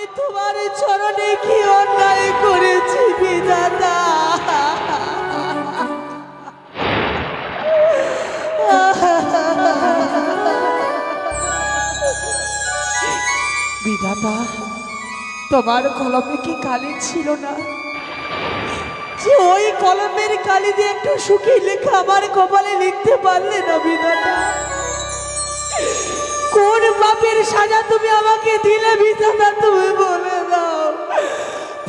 আমি তোমার চরণে কি অন্যায় করেছি বিধাতা? বিধাতা, তোমার কলমে কি কালি ছিল না যে ওই কলমের কালি দিয়ে একটু সুখী লেখা আমার কপালে লিখতে পারলে না বিধাতা? কোন পাপের সাজা তুমি আমাকে দিলে বিধাতা? তুমি বলে দাও,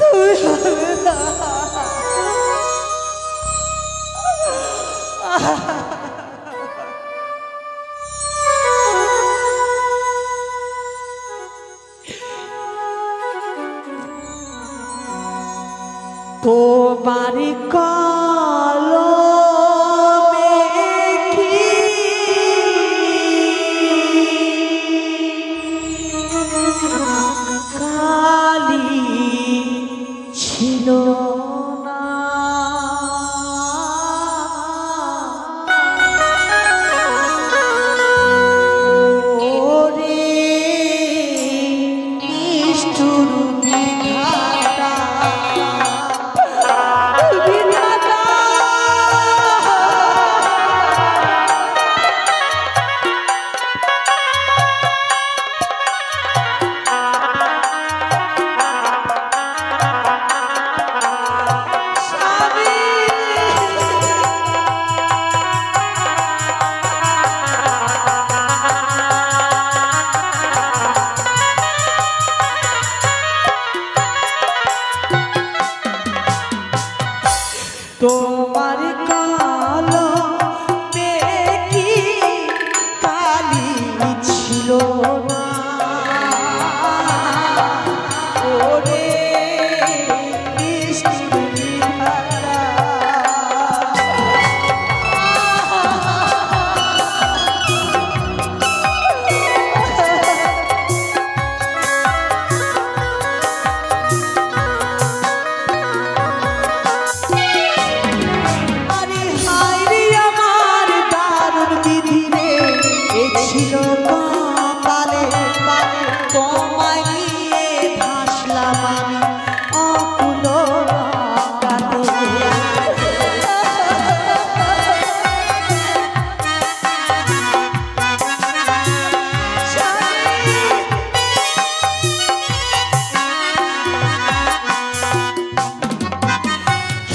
তুমি বলে দাও। তোমার কলমে কি কালি ছিল না? ওরে নিষ্ঠুর বিধাতা, তোমার কলমে কি কালি ছিল না? ওরে নিষ্ঠুর বিধাতা, ছিল কপালে তোমায় নিয়ে ভাসলাম আমি অকুল কালে।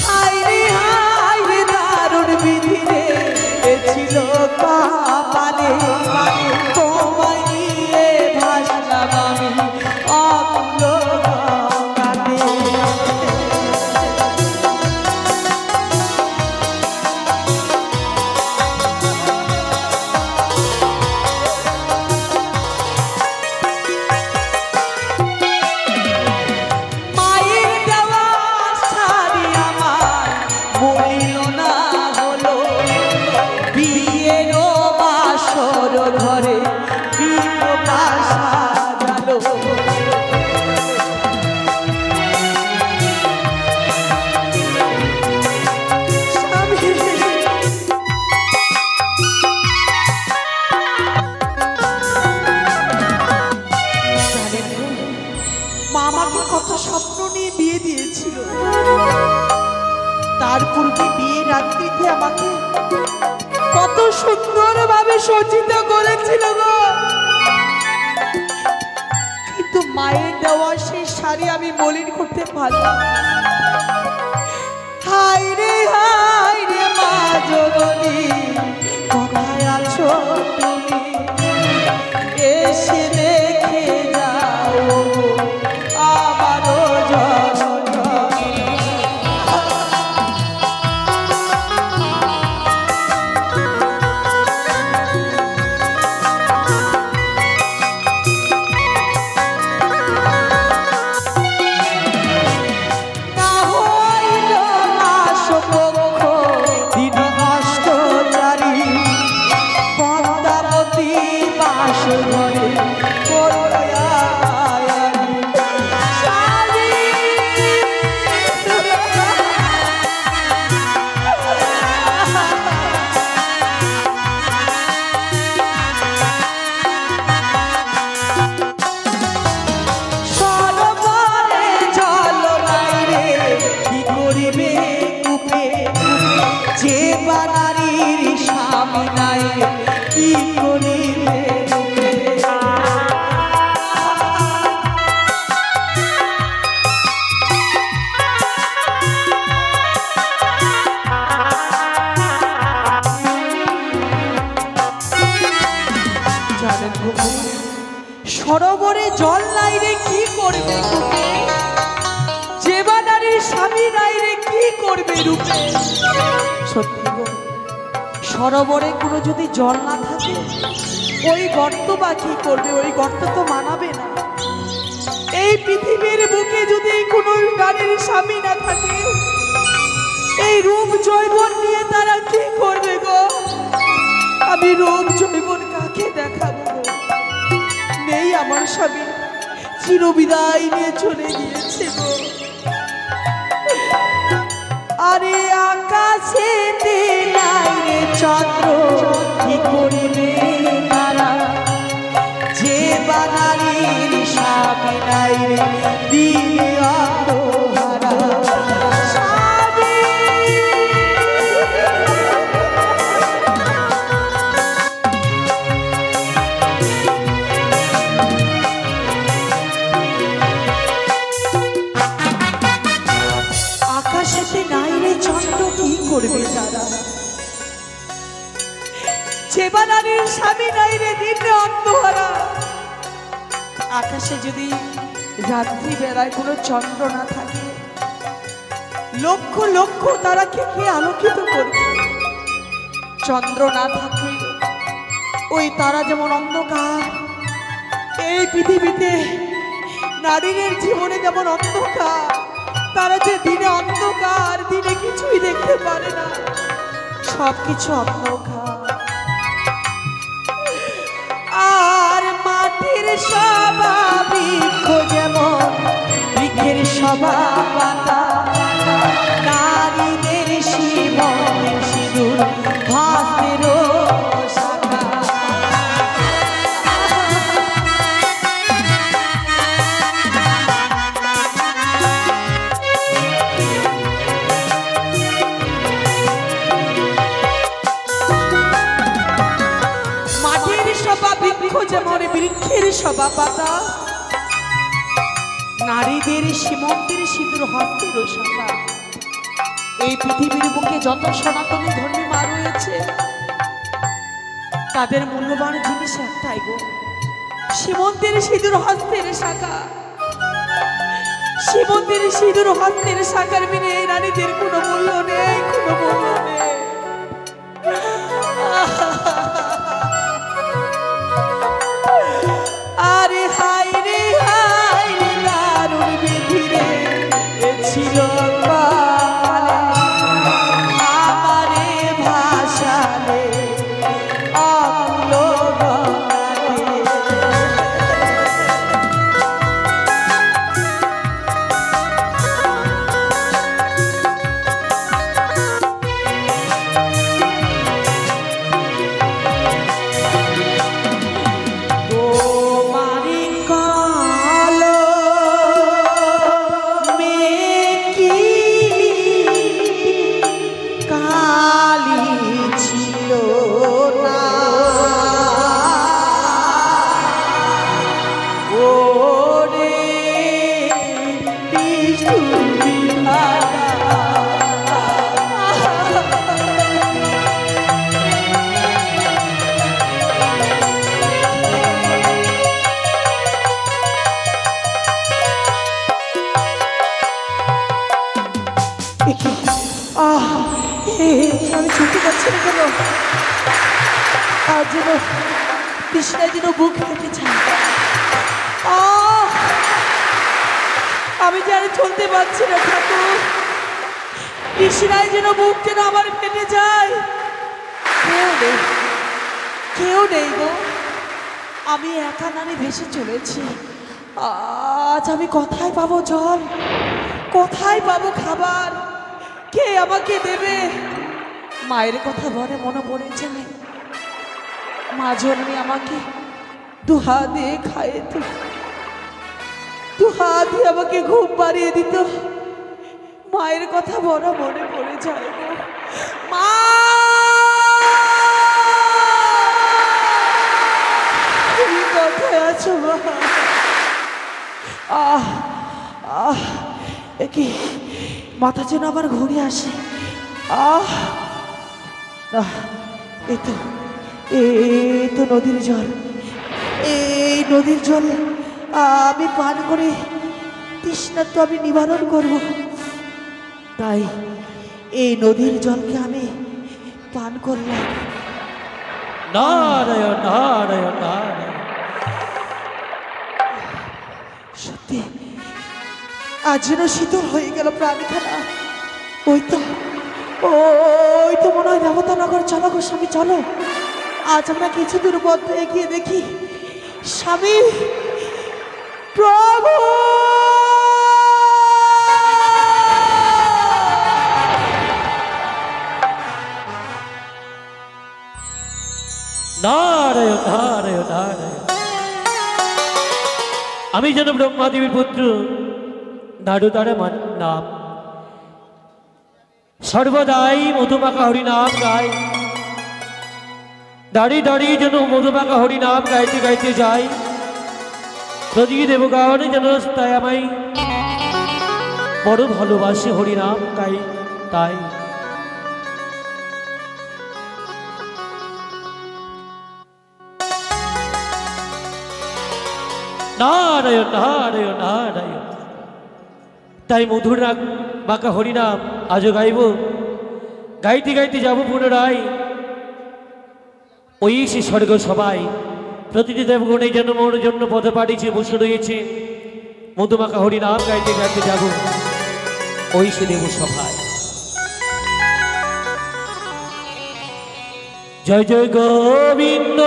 হায়রে হায়রে দারুণ বিধি রে, এ ছিল কপালে তোমায় নিয়ে ভাসলাম আমি অকুল কালে। মায়ের দেওয়া শাড়ি আমার বলিল না হলো, বিয়ের বাসর ঘরে বিধবা সাজালো। মা আমাকে কত স্বপ্ন নিয়ে বিয়ে দিয়েছিল, তার পূর্বে বিয়ে রাত্রিতে আমাকে কত সুন্দর ভাবে সজ্জিত করেছিল গো। কিন্তু মায়ের দেওয়া সেই শাড়ি আমি মলিন করতে পারলাম। হায় রে মা জননী, কোথায় আছো তুমি? এসে দেখে যাও আমারও জননী। দিন অষ্টচারী পদ্মাবতী বাস ঘরে যে বা নারীর স্বামী নাই রে কি করবে রূপে। সত্যি গো, সরোবরে কোনো যদি জল না থাকে ওই গর্ত বা কি করবে, ওই গর্ত তো মানাবে না। এই পৃথিবীর বুকে যদি কোনো নারীর স্বামী না থাকে এই রূপ জৈবন নিয়ে তারা কি করবে গো? আমি রূপ জৈবন কাকে দেখাবো গো? নেই আমার স্বামী, চিরবিদায় নিয়ে চলে গিয়েছে গো। আরে আকাশেতে নাই রে চন্দ্র কি করিবে তারা, যে বা নারীর স্বামী নাই রে দিনে অন্ধহারা। আকাশেতে নাই রে চন্দ্র কি করবে তারা, যে বা নারীর স্বামী নাই রে দিনে অন্ধহারা। আকাশে যদি রাত্রি বেলায় কোনো চন্দ্র না থাকে লক্ষ লক্ষ তারাকে কে আলোকিত করবে? চন্দ্র না থাকে ওই তারা যেমন অন্ধকার, এই পৃথিবীতে নারীর জীবনে যেমন অন্ধকার, তারা যে দিনে অন্ধকার, দিনে কিছুই দেখতে পারে না, সবকিছু অন্ধকার। আর মাটির সবা বৃক্ষ যেমন বৃক্ষের সবা পাতা, নারীদের শিবনের সিঁদুর ভাসেরও শাখা। যেমন বৃক্ষের সবা পাতা, নারীদের সীমন্তের সিঁদুর হস্তের শাখা। এই পৃথিবীর বুকে যত সনাতনী ধর্মী মা রয়েছে তাদের মূল্যবান জিনিস একটাই গো, সীমন্তের সিঁদুর হস্তের শাখা। সীমন্তের সিঁদুর হস্তের শাখার বিনে এই নারীদের কোনো মূল্য নেই, কোনো মূল্য নেই। আরে হাই রে হাই রে দারুণ বিধি রে ছিল আমারে ভাষালে অকুল আমি ছুটতে পারছি না কেন? আর যেন তৃষ্ণায় যেন বুক ফেটে যায়। আমি যেন চলতে পারছি না ঠাকুর, তৃষ্ণায় যেন বুক যেন আমার ফেটে যায়। কেউ নেই, কেউ নেই গো, আমি একা নারী ভেসে চলেছি। আজ আমি কোথায় পাবো জল, কোথায় পাবো খাবার, কে আমাকে দেবে? মায়ের কথা বলে মনে পড়ে যায়, মা জন্মে আমাকে দুহা দিয়ে খাইয়ে দিত, দুহা দিয়ে আমাকে ঘুম পাড়িয়ে দিত। মায়ের কথা বড় মনে পড়ে যায় গো। মা তুমি কোথায় আছো মা? কি মাথা যেন আবার ঘুরে আসে। এই তো নদীর জল, এই নদীর জল আমি পান করে তৃষ্ণা তো আমি নিবারণ করব, তাই এই নদীর জলকে আমি পান করলাম। নারায়ণ নারায়ণ নারায়ণ। সত্যি আজ যেন শীতল হয়ে গেল প্রাণীখানা। ওই তো মনে হয় দেবতানগর। চলো গো স্বামী, চলো। আজ আমরা কিছু দূর পথ এগিয়ে দেখি স্বামী প্রভু। নারায়ণ নারায়ণ নারায়ণ। আমি যেন ব্রহ্মাদেবীর পুত্র নারদার নাম সর্বদাই মধুমাখা হরিনাম গাই। দাঁড়িয়ে দাঁড়িয়ে যেন মধুমাখা হরিনাম গাইতে গাইতে যাই। প্রতি দেবগান যেন তাই আমায় বড় ভালোবাসে হরিনাম গাই। তাই নারায়ণ নারায়ণ নারায়ণ। তাই মধুর মাখা হরিনাম আজও গাইব। গাইতে গাইতে যাব পুনরায় ওই সে স্বর্গ সবাই। প্রতিটি দেবগণে যেন মোর জন্য পথে পাঠিয়েছে, বসে রয়েছে। মধুমাখা হরিনাম গাইতে গাইতে যাব ওই সে দেব সভায়। জয় জয় গোবিন্দ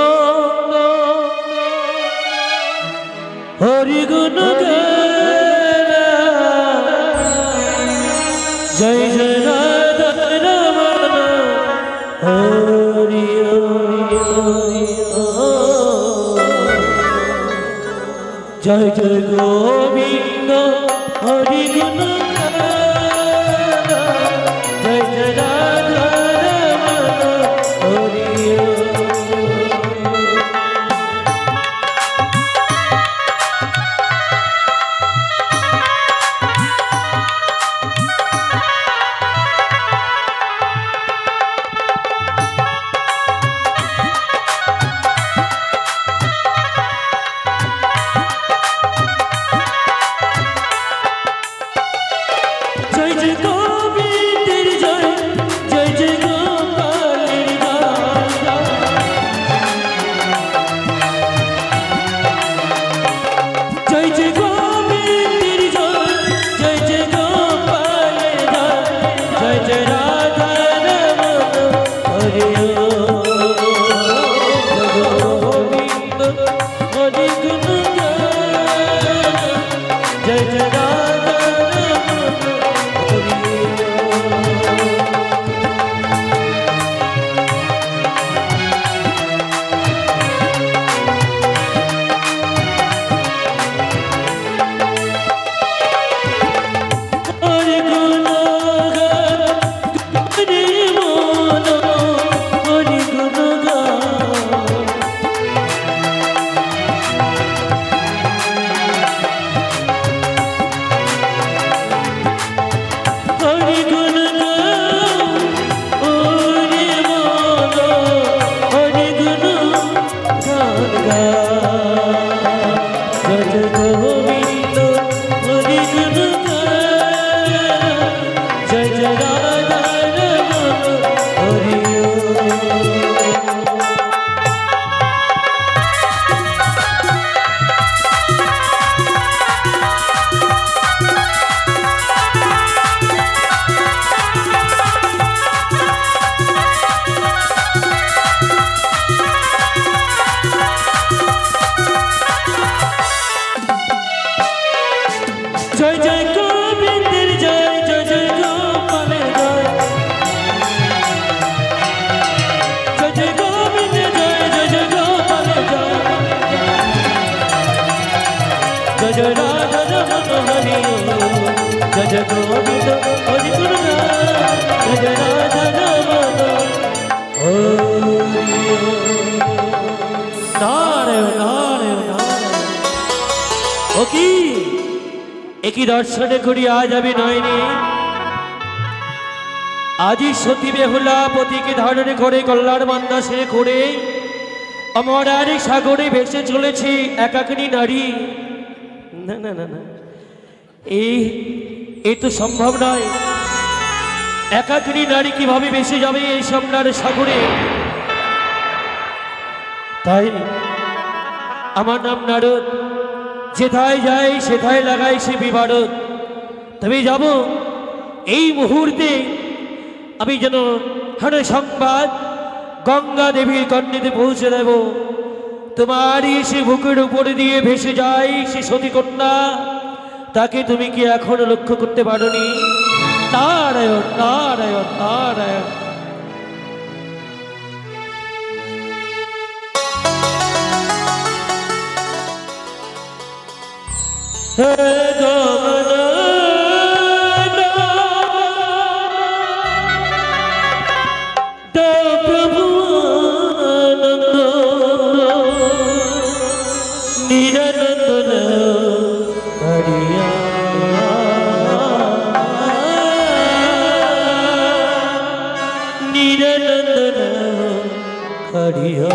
হরি গুণ জয় জয় রাধা রমণ হরি জয় জয় গোবিন্দ হরি গুণ জয় জয় রাধা রমণ হরি। একই দর্শনে করি আজ আমি নয়নি। আজি সতী বেহুলা পতিকে ধারণ করে কল্যাণ মান্দাসে করে আমার সাগরে ভেসে চলেছে একাকিনী নারী। না না না না, এই তো সম্ভব নয়। একাকিনী নারী কিভাবে ভেসে যাবে এই সম্রাট সাগরে? তাই আমার নাম নারদ, যেথায় যাই সেথায় লাগাই সে বিবারদ। তবে যাব এই মুহূর্তে আমি যেন হানে সংবাদ গঙ্গা দেবীর কর্ণেতে পৌঁছে দেব। তোমারই সে বুকের উপরে দিয়ে ভেসে যায় সে সতী কন্যা, তাকে তুমি কি এখনো লক্ষ্য করতে পারোনি? নারায়ণ নারায়ণ নারায়ণ। হে প্রভু নিরানন্দ হরিয়া নিরানন্দ হরিয়া।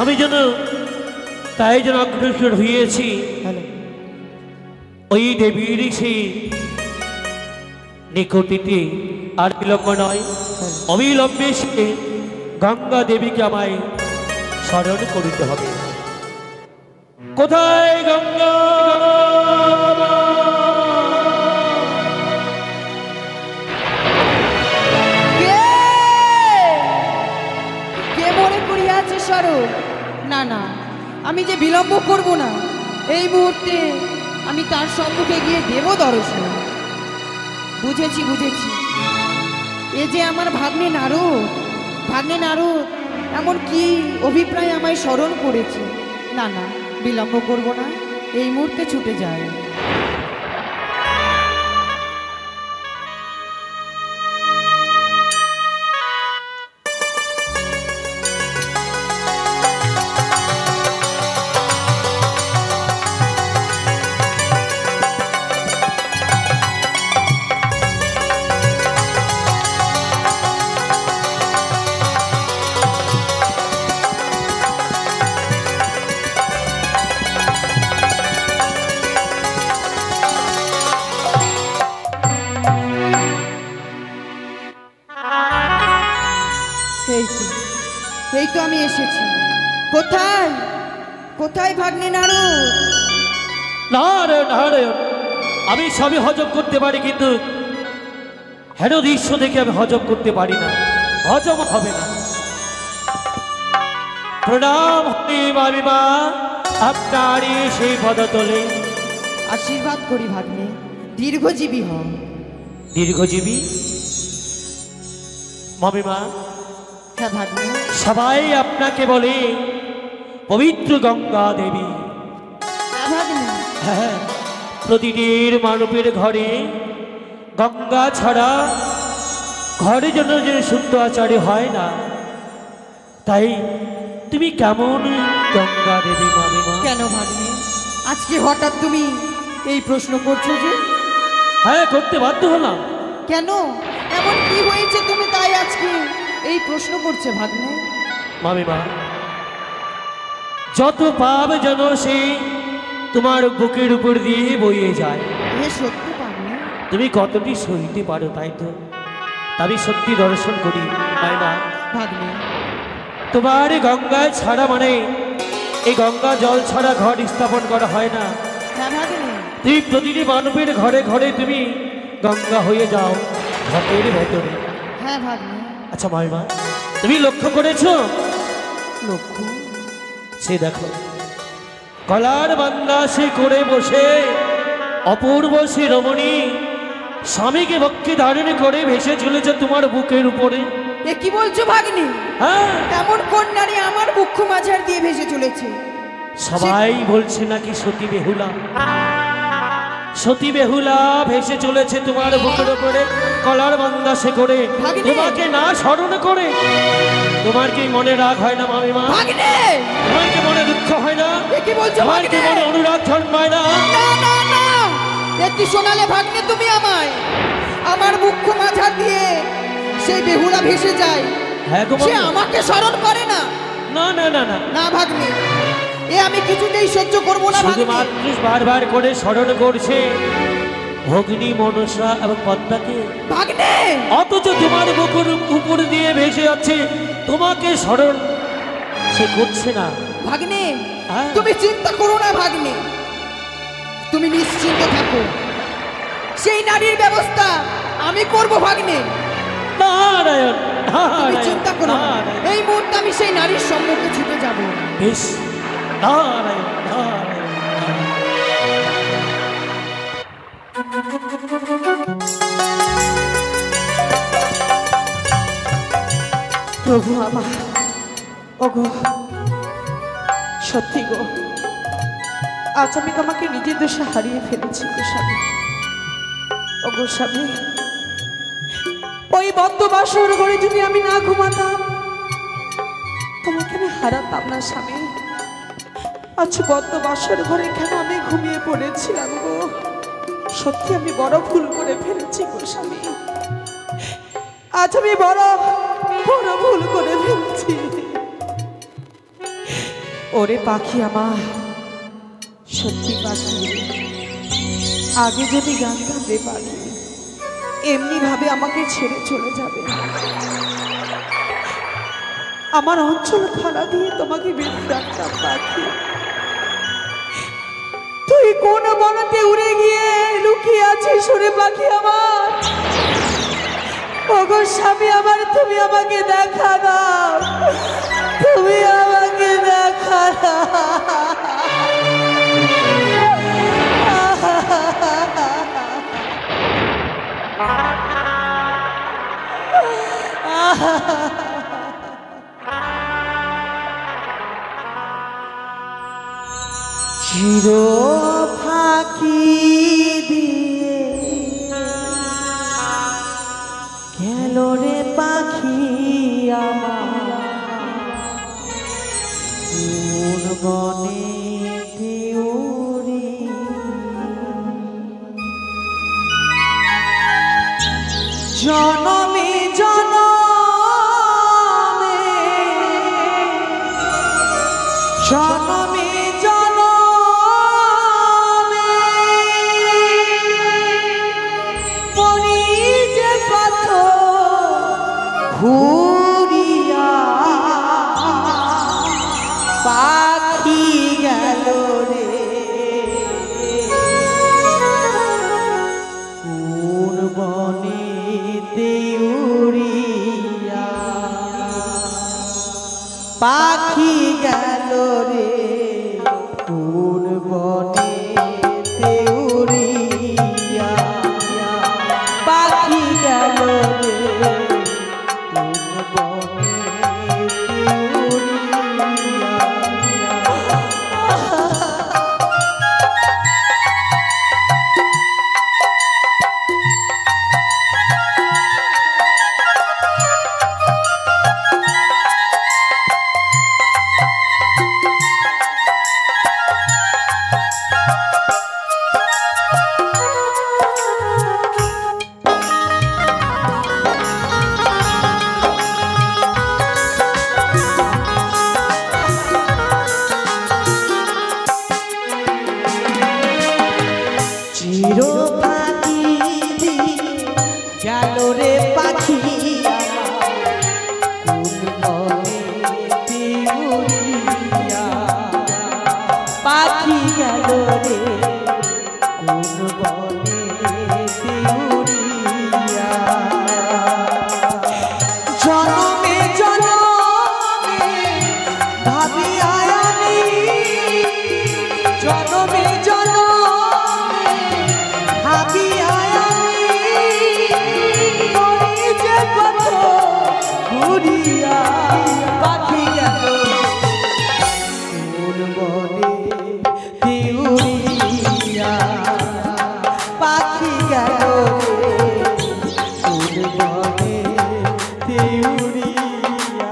আমি যেন তাই যেন অগ্রসর হয়েছি ওই দেবীর সেই নিকটিতে। আর বিলম্ব নয়, অবিলম্বে সে গঙ্গা দেবীকে আমায় স্মরণ করিতে হবে। কোথায় গঙ্গা? কে মনে করিয়াছে স্বরূপ? না না, আমি যে বিলম্ব করব না, এই মুহূর্তে আমি তার সম্মুখে গিয়ে দেব দর্শন। বুঝেছি বুঝেছি, এ যে আমার ভাগ্নে নারদ। ভাগ্নে নারদ এমন কি অভিপ্রায় আমায় স্মরণ করেছে। না না, বিলম্ব করব না, এই মুহূর্তে ছুটে যায়। এই তো আমি এসেছি। কোথায় কোথায় ভাগ্নে নারদ? নারায়ণ নারায়ণ, আমি সবই হজম করতে পারি, কিন্তু হেন দৃশ্য দেখে আমি হজম করতে পারি না, হজম হবে না। প্রণাম আমি মা আপনারই সেই পদতলে। আশীর্বাদ করি ভাগ্নে, দীর্ঘজীবী হও। দীর্ঘজীবী মামিমা? হ্যাঁ ভাগ্নে। সবাই আপনাকে বলে পবিত্র গঙ্গা দেবী। হ্যাঁ ভাগ্নে। হ্যাঁ, প্রতিটির মানবের ঘরে গঙ্গা ছাড়া ঘরে যেন যে শুদ্ধ আচারে হয় না। তাই তুমি কেমন গঙ্গা দেবী মামিমা? কেন ভাগ্নে, আজকে হঠাৎ তুমি এই প্রশ্ন করছো যে? হ্যাঁ, করতে বাধ্য হলাম। কেন, এমন কি হয়েছে তুমি তাই আজকে এই প্রশ্ন করছে ভাগ্নে? মামিমা, যত পাপ যেন সেই তোমার বুকের উপর দিয়ে বইয়ে যায়। এ সত্যি ভাগ্নে? তুমি কতটি সইতে পারো, তাই তো আমি সত্যি দর্শন করি, তাই না ভাগ্নে? তোমার গঙ্গায় ছাড়া মানে এই গঙ্গা জল ছাড়া ঘর স্থাপন করা হয় না। হ্যাঁ ভাগ্নে। তুমি প্রতিটি মানবের ঘরে ঘরে তুমি গঙ্গা হয়ে যাও ঘটের ভেতরে। হ্যাঁ ভাগ্নে। আচ্ছা মামিমা, তুমি লক্ষ্য করেছো? লক্ষ্য? সে দেখো, কলার বান্দা সে করে বসে অপূর্ব সে রমণী স্বামীকে বক্ষে ধারণ করে ভেসে চলেছে তোমার বুকের উপরে। এ কি বলছো ভাগ্নে? হ্যাঁ, এমন কোন নারী আমার বুক মাঝার দিয়ে ভেসে চলেছে? সবাই বলছে নাকি সতী বেহুলা। সতী বেহুলা ভেসে চলেছে তোমার বুকের উপরে কলার বান্দা সে করে, ভাগ্নে। তোমাকে না স্মরণ করে। তোমার কি মনে রাগ হয় না মামিমা? ভাগ্নে! তোমার কি মনে দুঃখ হয় না? এ কি বলছো তোমার কি ভাগ্নে? মনে অনুরাগ জন্মায় না? না না না, এ কি শোনালে ভাগ্নে তুমি আমায়? আমার মুখ্য মাঝার দিয়ে সেই বেহুলা ভেসে যায়, হ্যাঁ গো সে মামিমা। আমাকে স্মরণ করে না। না না না না, না ভাগ্নে, এ আমি কিছুতেই সহ্য করব না ভাগ্নে। শুধুমাত্র বারবার করে স্মরণ করছে ভগ্নী মনসা এবং পদ্মাকে, ভাগ্নে! অথচ তোমার বুকের উপর দিয়ে ভেসে যাচ্ছে, তোমাকে স্মরণ সে করছে না। ভাগ্নে, হ্যাঁ। তুমি চিন্তা করো না ভাগ্নে, তুমি নিশ্চিন্ত থাকো, সেই নারীর ব্যবস্থা আমি করব ভাগ্নে। নারায়ণ তুমি নারায়ণ চিন্তা করো না, নারায়ণ। এই মুহূর্তে আমি সেই নারীর সম্মুখে ছুটে যাব। বেশ, নারায়ণ নারায়ণ। প্রভু আমার, ওগো সত্যি গো, আজ আমি তোমাকে নিজের দোষে হারিয়ে ফেলেছি গো স্বামী। ওগো স্বামী, ওই বদ্ধ বাসর ঘরে যদি আমি না ঘুমাতাম, তোমাকে আমি হারাতাম না স্বামী। আজ বদ্ধ বাসর ঘরে কেন আমি ঘুমিয়ে পড়েছিলাম গো? সত্যি আমি বড় ভুল করে ফেলেছি গো স্বামী। আজ আমি বড় বড় ভুল করে ফেলছি। ওরে পাখি আমার, সত্যি পাখি, আগে যদি জানতাম রে পাখি এমনি ভাবে আমাকে ছেড়ে চলে যাবে, আমার অঞ্চল খালা দিয়ে তোমাকে বেঁধে রাখতাম পাখি। তুই কোন বনতে উড়ে গিয়ে লুকিয়ে আছিস ওরে পাখি আমার? ওগো স্বামী আমার, তুমি আমাকে দেখা দাও, তুমি আমাকে দেখা দাও। চির ফাঁকি দিয়ে গেল রে পাখি আমার, কোন বনে উড়ি জনমে জনমে জনমে জনমে পরি যে পথ ঘুরিয়া পাখি গেল রে কোন বনে উড়িয়া, পাখি গেল রে কোন বনে উড়িয়া, পাখি গেল রে কোন বনে উড়িয়া। চির পাখি গেল রে পাখি আমার, কোন বনে উড়িয়া, পাখি গেল রে কোন বনে উড়িয়া, জনমে জনমে ভাবিয়া আমি, জনমে জনমে ভাবিয়া আমি, পরি যে পথ ঘুরিয়া পাখি গেল কোন বনে উড়িয়া, পাখি গেল কোন বনে উড়িয়া।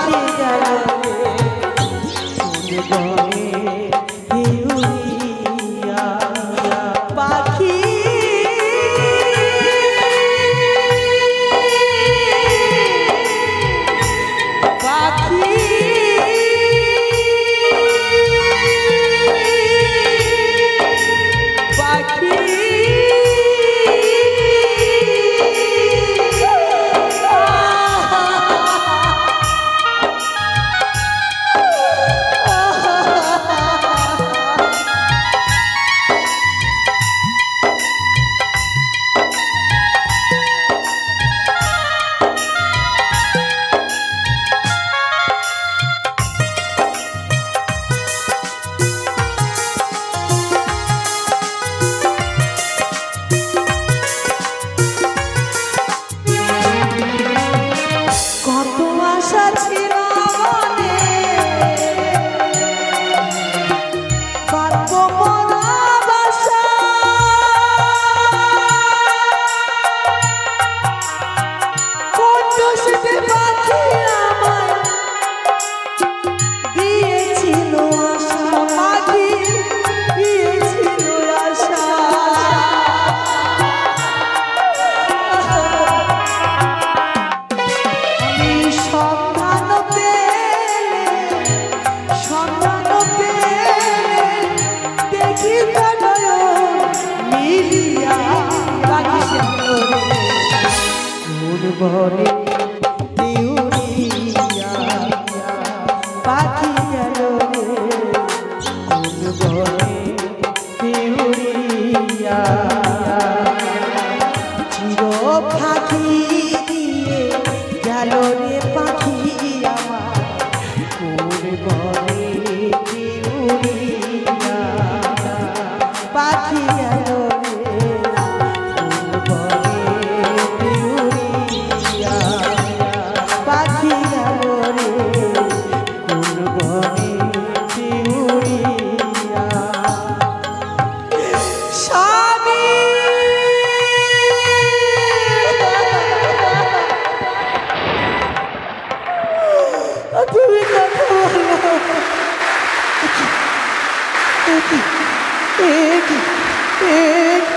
পাখি গেল রে কোন বনে উড়িয়া পাখি পাখি পাখি কত আশা ছিল মনে পারব মরা বাসা কত শীতে পাখি আমায় দিয়েছিল আশা পাখি দিয়েছিল আশা সন্ধান পেলে দেখি মিলিয়া পাখি কোন বনে উড়িয়া পাখি গেল কোন বনে উড়িয়া চির পাখি দিয়ে গেল রে পাখি আমার কোন বনে উড়িয়া পাখি গেল রে কোন বনে উড়িয়া পাখি গেল রে কোন বনে উড়িয়া স্বামী তুমি কথা বলো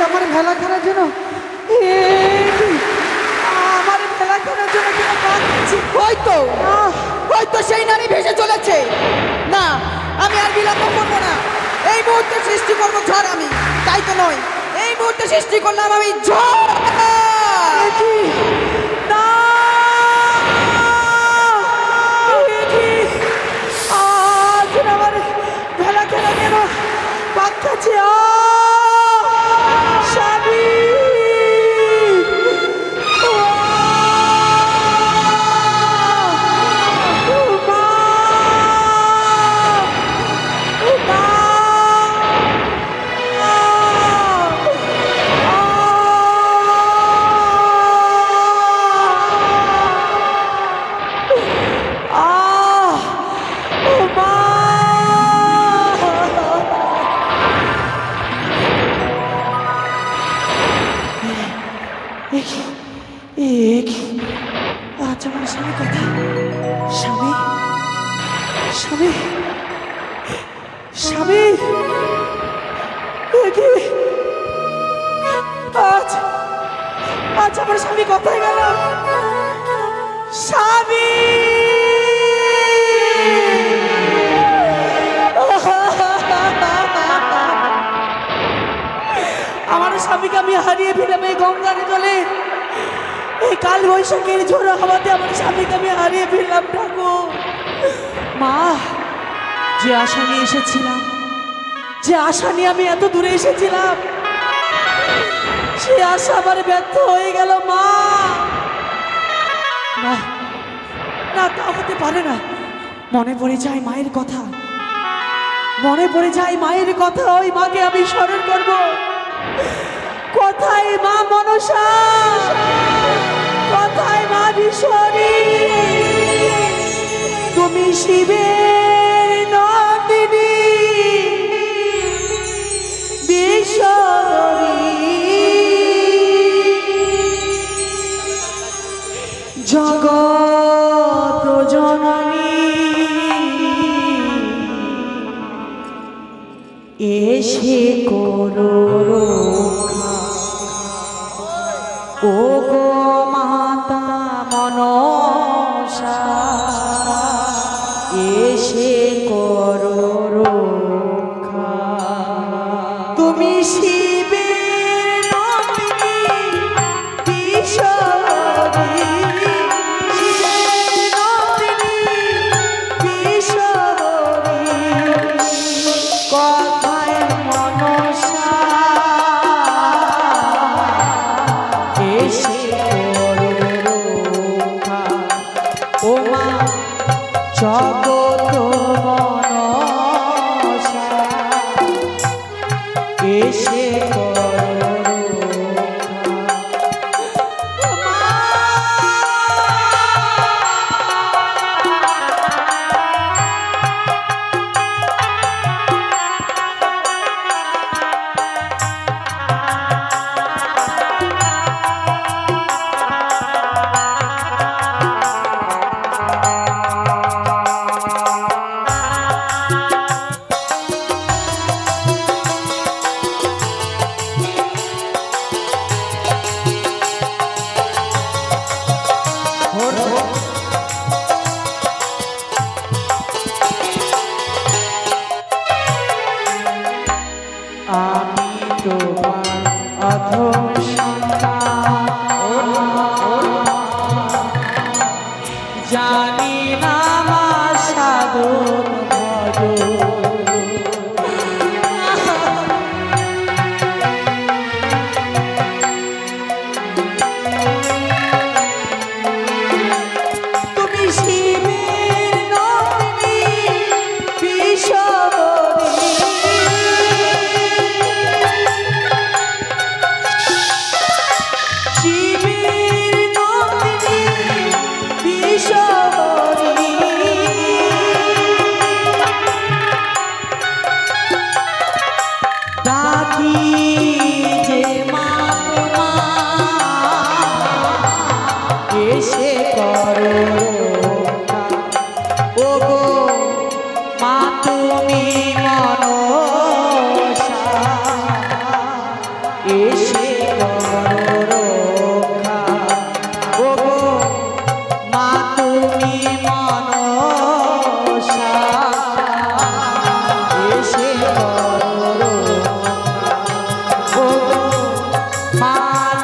আমার ভেলা খেলার জন্য আমার ভেলা খেলার জন্য হয়তো সেই নারী ভেসে চলেছে। না, আমি আর বিলম্ব করবো না। এই মুহূর্তে সৃষ্টি করবো ঝড় আমি, তাই তো নয়, এই মুহূর্তে সৃষ্টি করলাম আমি ঝড়। না আজ আমার ভেলা খেলা কেন পাচ্ছে স্বামী আজ আমার স্বামী কথা স্বামী স্বামী স্বামী আজ আজ আমার স্বামী কোথায় গেল স্বামী আমার স্বামীকে আমি হারিয়ে ফেলাম এই গঙ্গার জলে। এই কাল বৈশাখের ঝোড়ো হাওয়াতে আমার স্বামীকে আমি হারিয়ে ফেললাম। ঠাকুর মা, যে আশা নিয়ে এসেছিলাম, যে আশা নিয়ে আমি এত দূরে এসেছিলাম, সে আশা আমার ব্যর্থ হয়ে গেল। মা, না না, তা হতে পারে না। মনে পড়ে যায় মায়ের কথা, মনে পড়ে যায় মায়ের কথা। ওই মাকে আমি স্মরণ করব। কোথায় মা মনসা, কোথায় মা বিশ্বরী, তুমি শিবের নন্দিনী বিশ্বরী, জগৎ জননী এসে করো রক্ষা ও গো মাতা মনসা এসে করো রক্ষা তুমি শিবের নন্দিনী কিশোরী শিবের নন্দিনী কিশোরী কথায় মনসা এসে করো রক্ষা ও মা জগত মনসা এসে করো আমি তোমার অধম সন্তান জানি না মা সাধন ভজন তুমি শিবের নন্দিনী কিশোরী শিবের নন্দিনী কিশোরী ডাকি যে মা তোমার এসে করো রক্ষা ও গো মা তুমি মনসা এসে করো রক্ষা ও গো মা তুমি মনসা এসে করো রক্ষা ও গো মা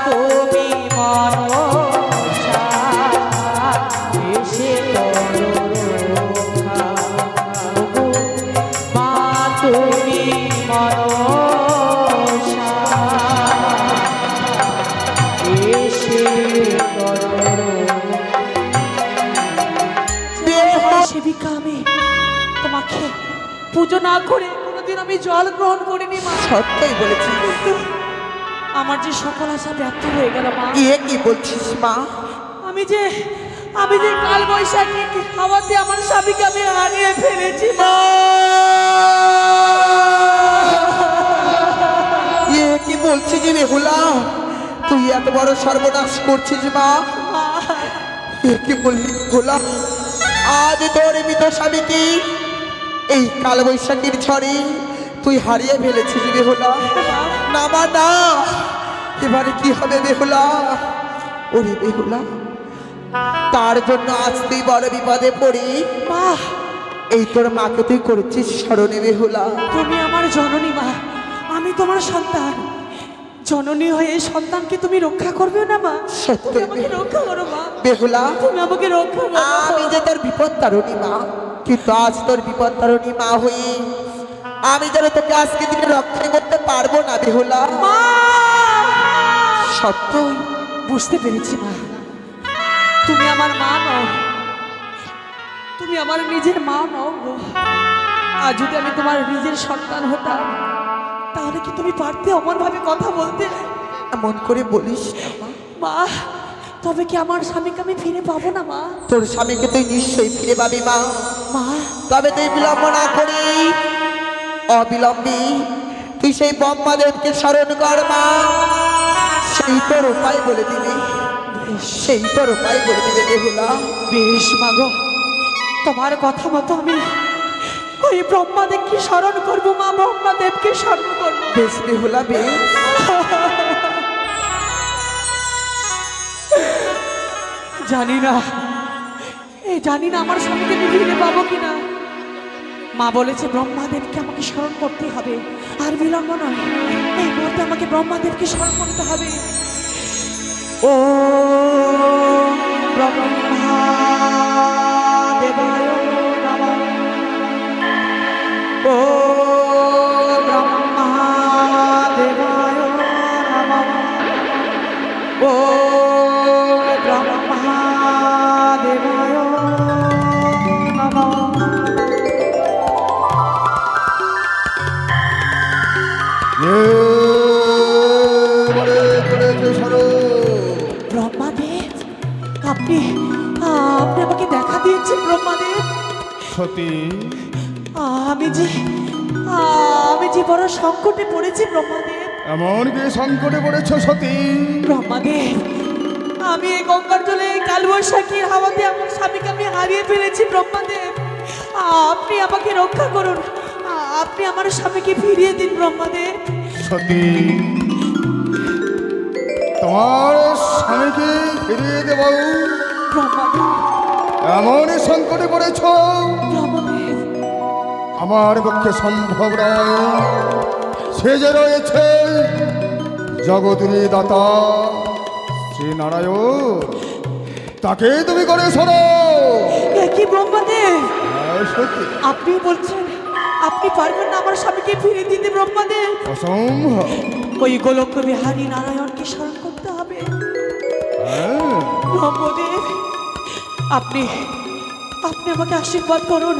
তুমি মনসা এসে করো রক্ষা ও গো মা তুমি মনসা এসে করো সেবিকা আমি তোমাকে পুজো না করে কোনোদিন আমি জল গ্রহণ করিনি মা সত্যই বলেছিস আমার যে সকল আশা ব্যর্থ হয়ে গেল মা এ কি বলছিস মা আমি যে কাল বৈশাখী হাওয়াতে আমার স্বামীকে আমি হারিয়ে ফেলেছি মা এ কি বলছিস বেহুলা তুই এত বড় সর্বনাশ করছিস মা এ কি বললি বেহুলা আজ তোর মৃত স্বামীকে এই কাল বৈশাখীর ঝড়ে তুই হারিয়ে ফেলেছিস বেহুলা না মা না এবারে কি হবে বেহুলা ওরে বেহুলা তার জন্য আজ তুই বড় বিপদে পড়ি মা এই তোর মাকে তুই করছিস স্মরণে বেহুলা তুমি আমার জননী মা আমি তোমার সন্তান জননী হয়ে এই সন্তানকে তুমি রক্ষা করবে না মা সত্যি তুমি আমাকে রক্ষা করো মা বেহুলা তুমি আমাকে রক্ষা করো আমি যে তোর বিপদ তারণী মা কিন্তু আজ তোর বিপদ তারণী মা হয়ে আমি যেন তোকে আজকে দিনে রক্ষা করতে পারবো না বেহুলা মা সত্যই বুঝতে পেরেছি মা তুমি আমার মা নও তুমি আমার নিজের মা নও গো আর যদি আমি তোমার নিজের সন্তান হতাম তাহলে কি তুমি পারতে অমন ভাবে কথা বলতে এমন করে বলিস না মা। মা তবে কি আমার স্বামীকে আমি ফিরে পাবো না মা তোর স্বামীকে তুই নিশ্চয়ই ফিরে পাবি মা মা তবে তুই বিলম্ব না করে অবিলম্বে তুই সেই ব্রহ্মাদেবকে স্মরণ কর মা সেই তোর উপায় বলে দিবি সেই তোর উপায় বলে দিবে বেহুলা বেশ মাগো তোমার কথা মতো ওই ব্রহ্মাদেবকে স্মরণ করবো মা, ব্রহ্মাদেবকে স্মরণ করবো। বেশ বেহুলা বেশ। জানি না আমার স্বামীকে আমি ফিরে পাবো কিনা। মা বলেছে ব্রহ্মাদেবকে আমাকে স্মরণ করতে হবে, আর বিলম্ব নয়, এই মুহূর্তে আমাকে ব্রহ্মাদেবকে স্মরণ করতে হবে। ও ব্রহ্মাদেবায় নমঃ, ও ব্রহ্মাদেবায় নমঃ, ও ব্রহ্মাদেবায় নমঃ। ব্রহ্মাদেব, আপনি আমাকে দেখা দিয়েছেন ব্রহ্মাদেব। সতী, আমি যে বড় সংকটে পড়েছি ব্রহ্মাদেব। এমন কি সংকটে পড়েছ সতী? ব্রহ্মাদেব, আমি এই গঙ্গার জলে কালবৈশাখীর হাওয়াতে আমার স্বামীকে আমি হারিয়ে ফেলেছি ব্রহ্মাদেব। আপনি আমাকে রক্ষা করুন, আপনি আমার স্বামীকে ফিরিয়ে দিন ব্রহ্মাদেব। সতী, তোমার স্বামীকে ফিরিয়ে দেব? ব্রহ্মাদেব, এমন সংকটে পড়েছ ব্রহ্মাদেব, আমার পক্ষে সম্ভব নয়। সে যে রয়েছে জগতের দাতা শ্রী নারায়ণ, তাকে তুমি করে শোনো। এ কি ব্রহ্মাদেব, সত্যি আপনি বলছেন আপনি পারবেন না আমার স্বামীকে ফিরিয়ে দিতে ব্রহ্মাদেব? অসম্ভব। ওই গোলক বিহারী নারায়ণকে স্মরণ করতে হবে হ্যাঁ, ব্রহ্মদেব। আপনি আমাকে আশীর্বাদ করুন,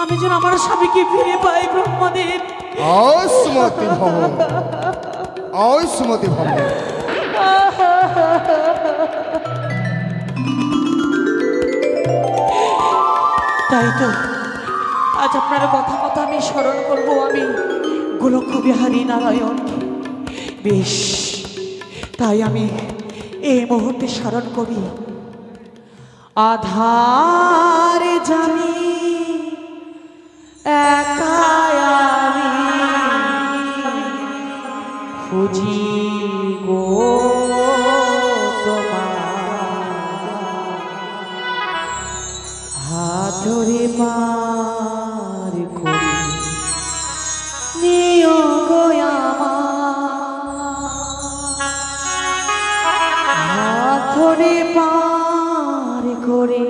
আমি যেন আমার স্বামীকে ফিরে পাই ব্রহ্মদেব। অসমতি ভব, অসমতি ভব। তাই তো আজ আপনার কথা মতো আমি স্মরণ করব আমি গোলক বিহারী নারায়ণ। বেশ, তাই আমি এই মুহূর্তে স্মরণ করি। আধার জানি একা আমি খুঁজি গো হাত ধরে পার করে নিও গো হাত ধরে পার করে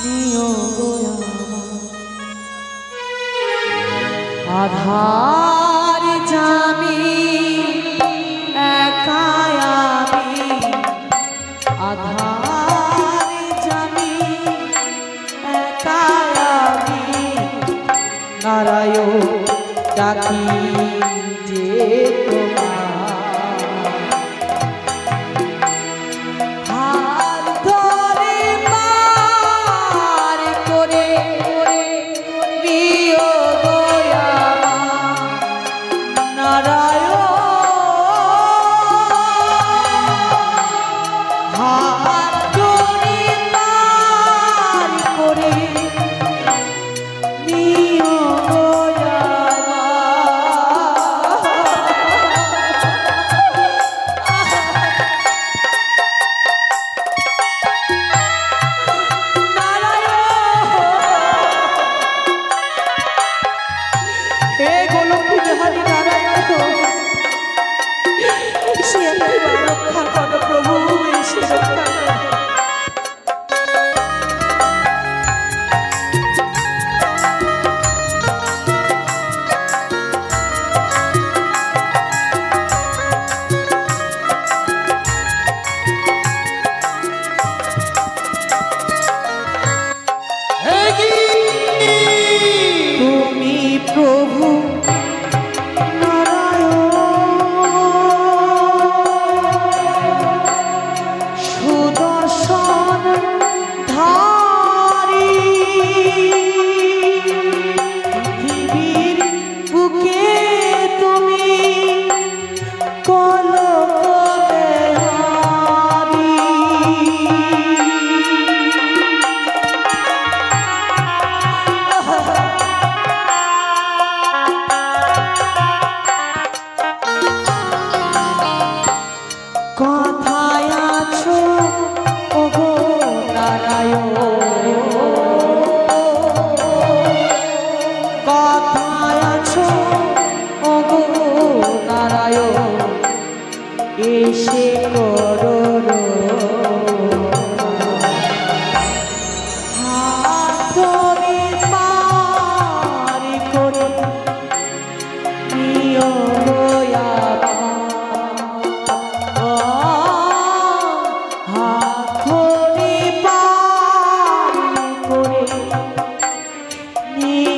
নিও গো আধার জামি একা আমি আধার জামি একা আমি নারায়ণ ডাকি যে তোমার হাত ধরে পার করে নিও গো নারায়ণ হাত ধরে পার করে নিও গো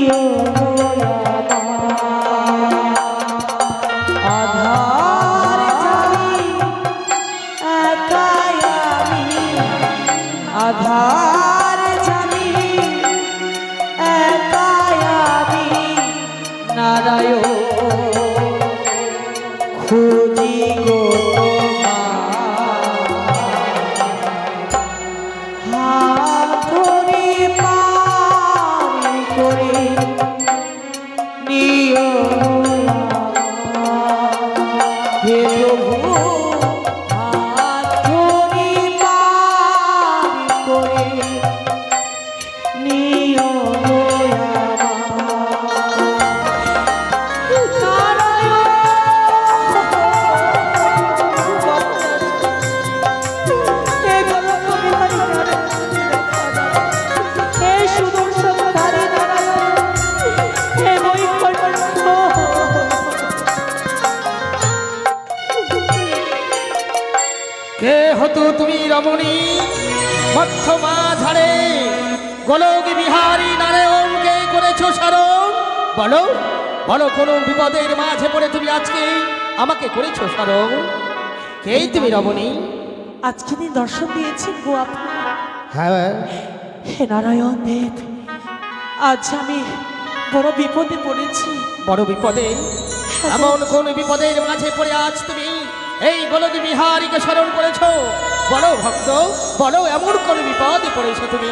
নিও আধার জানি একাই আমি আধার জানি একাই আমি নারায়ণ খুঁজি গো হাত ধরে পার করে নিও হে প্রভু হাত ধরে পার করে নিও কে হতো তুমি রমণী মধ্যমা ঝাড়ে গোলক বিহারী নারায়ণকে করেছো স্মরণ বলো বলো কোন বিপদের মাঝে পড়ে তুমি আজকে আমাকে করেছো স্মরণ কে তুমি রমণী আজকে দিন দর্শন দিয়েছেন গো আপনি হ্যাঁ হে নারায়ণ দেব আজ আমি বড় বিপদে পড়েছি বড় বিপদে এমন কোন বিপদের মাঝে পড়ে আজ তুমি এই গোলক বিহারীকে স্মরণ করেছো বলো ভক্ত বলো এমন কোন বিপদে পড়েছো তুমি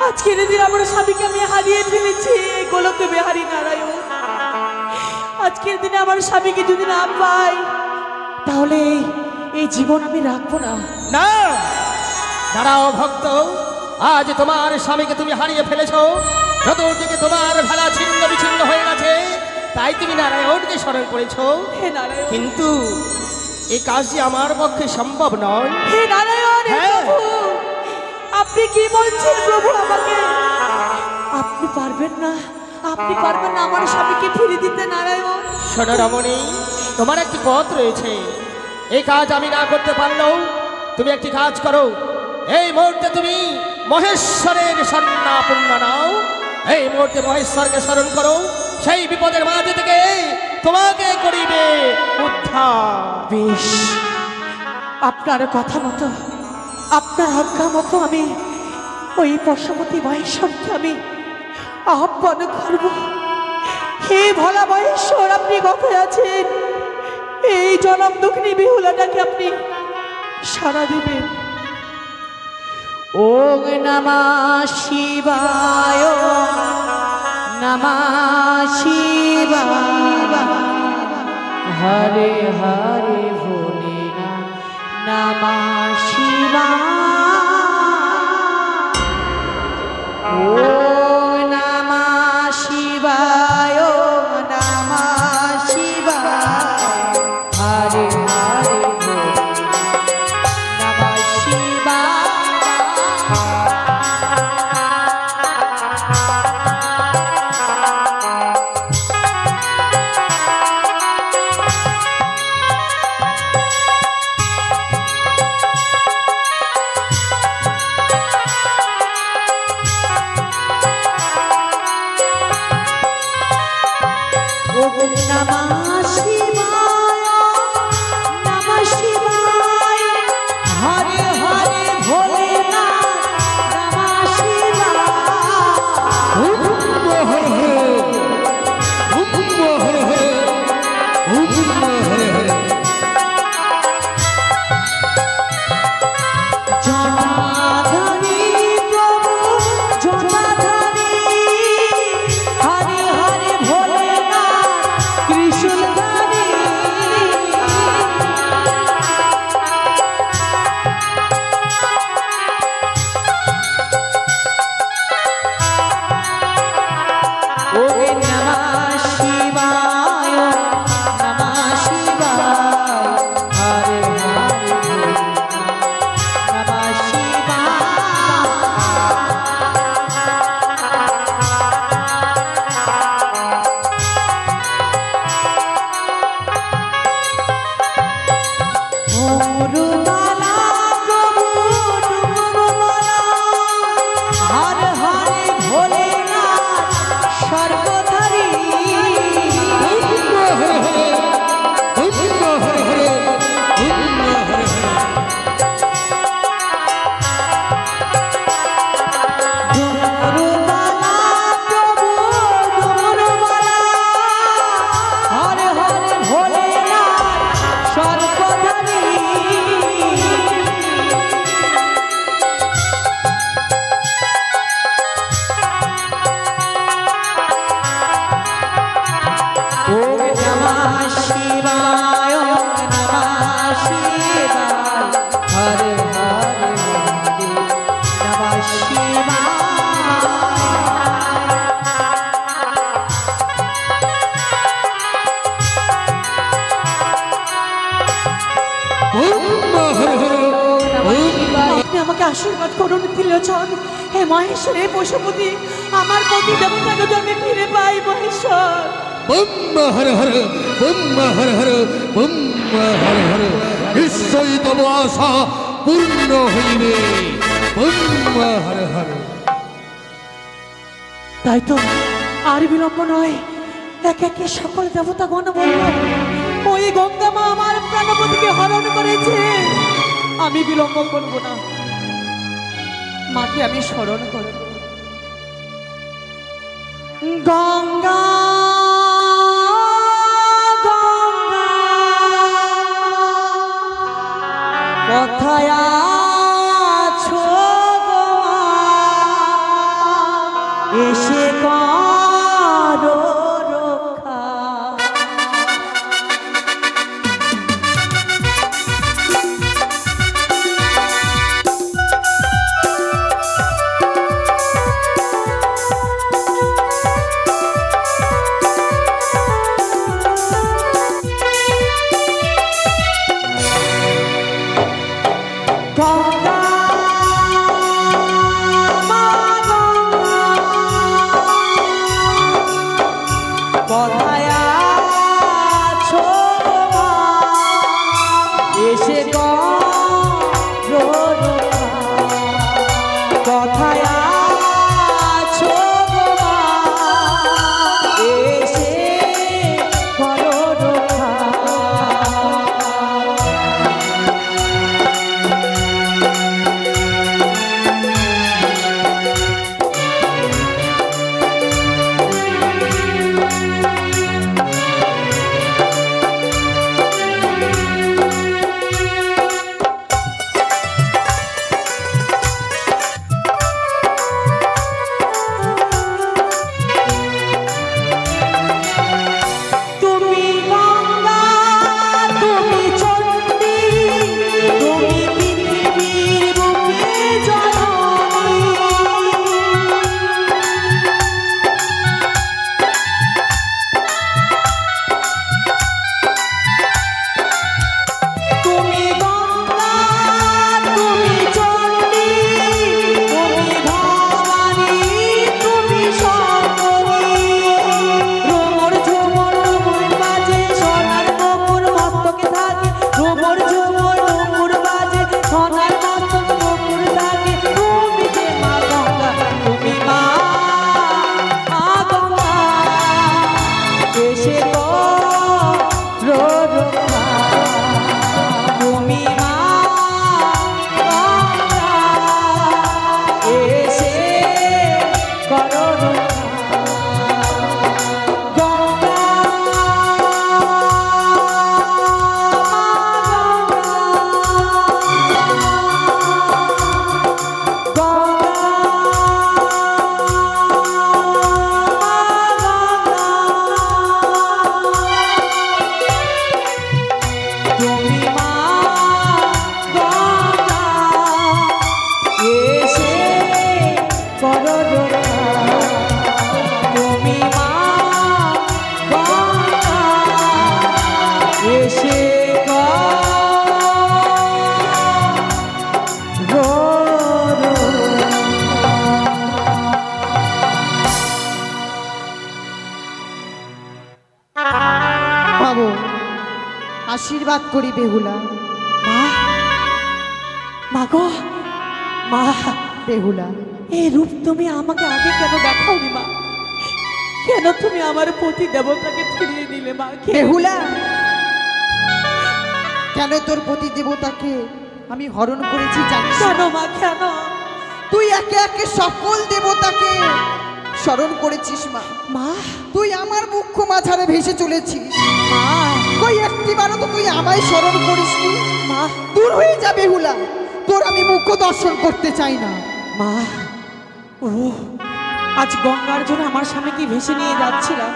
আজকের দিন আমার স্বামীকে আমি হারিয়ে ফেলেছি এই গোলক বিহারী নারায়ণ আজকের দিনে আমার স্বামীকে যদি না পাই তাহলে এই জীবন আমি রাখবো না না দাঁড়াও ভক্ত আজ তোমার স্বামীকে তুমি হারিয়ে ফেলেছো চতুর্দিকে তোমার ভেলা ছিন্ন বিচ্ছিন্ন হয়ে গেছে তাই তুমি নারায়ণকে স্মরণ করেছো হে নারায়ণ কিন্তু এই কাজটি আমার পক্ষে সম্ভব নয় হে নারায়ণ হে হ্যাঁ। প্রভু, আপনি কি বলছেন প্রভু আমাকে আপনি পারবেন না আমার স্বামীকে ফিরে দিতে নারায়ণ শোনো রমণী তোমার একটি পথ রয়েছে এই কাজ আমি না করতে পারলেও তুমি একটি কাজ করো এই মুহূর্তে তুমি মহেশ্বরের সন্নাপন্ন নাও এই মুহূর্তে মহেশ্বরকে স্মরণ করো সেই বিপদের মাঝে থেকে তোমাকে করিবে উদ্ধার বেশ আপনার কথা মতো আপনার আজ্ঞা মতো আমি ওই পশুপতি মহেশ্বরকে আমি আহ্বান করব হে ভোলা মহেশ্বর আপনি কোথায় আছেন এই জনম দুঃখিনী বিহুলাটাকে আপনি সারা দেবেন ওম নমঃ শিবায় নমঃ শিবায় হরে হরে ভোলে নমঃ শিবায় ওম নমঃ শিবায় নমঃ শিবায় হরে হরে ভোলে নমঃ শিবায় नमः शिवाय नमः शिवाय हरे हरे भोलेनाथ नमः शिवाय जनार्दनी प्रभु जनार्दनी हरे हरे भोलेनाथ त्रिशूलधारी ओम नमः शिवाय नमः আশীর্বাদ করুন ত্রিলোচন। হে মহেশ্বর, হে পশুপতি, আমার পতি দেবতাকে আমি ফিরে পাই মহেশ্বর। ব্রহ্মা হর হর, ব্রহ্মা হর হর, ব্রহ্মা হর হর, নিশ্চয়ই তব আশা পূর্ণ হইবে। ব্রহ্মা হর হর। তাই তো আর বিলম্ব নয়, এক একে সকল দেবতাগণ বলল ওই গঙ্গা মা আমার প্রাণপতিকে হরণ করেছে। আমি বিলম্ব করব না, মাকে আমি স্মরণ করব। গঙ্গা গঙ্গা কোথায় আছো গো মা, এসে করো রক্ষা। গঙ্গা মা গঙ্গা কোথায় আছো মা, এসে করো রক্ষা। কোথায় আছো মা, এসে করো রক্ষা। তুমি গঙ্গা, তুমি চণ্ডী, তুমি পৃথিবীর বুকে জননী। তুমি গঙ্গা, তুমি চণ্ডী, তুমি ভবানী, তুমি শঙ্করী। রোমর ঝুমর ডুমুর বাজে, সোনার নূপুর মস্তকে থাকে। রোমর ঝুমর ডুমুর বাজে, সোনার মস্তক নূপুর থাকে। তুমি যে মা গঙ্গা, তুমি মা গঙ্গা, এসে করো রক্ষা। তুমি মা গঙ্গা, এসে করো রক্ষা। গঙ্গা তুমি মা গঙ্গা, এসে করো রক্ষা। তুমি মা গঙ্গা, এসে করো বাবু আশীর্বাদ করি বেহুলা। মা, মা গো মা, বেহুলা এই রূপ তুমি আমাকে আগে কেন দেখাওনি মা? কেন তুমি আমার প্রতি দেবতাকে ফিরিয়ে নিলে মা? বেহুলা, কেন তোর প্রতি দেবতাকে আমি হরণ করেছি জানিস? কেন মা, কেন? তুই একে একে সকল দেবতাকে স্মরণ করেছিস মা। মা, তুই আমার মুখ্য মাঝারে ভেসে চলেছিস মা, কই একটিবারও তো তুই আমায় স্মরণ করিসনি মা, দূর হয়ে যা বেহুলা, তোর আমি মুখ্য দর্শন করতে চাই না। মা, ও আজ গঙ্গার জন্য আমার স্বামীকে ভেসে নিয়ে যাচ্ছিলাম,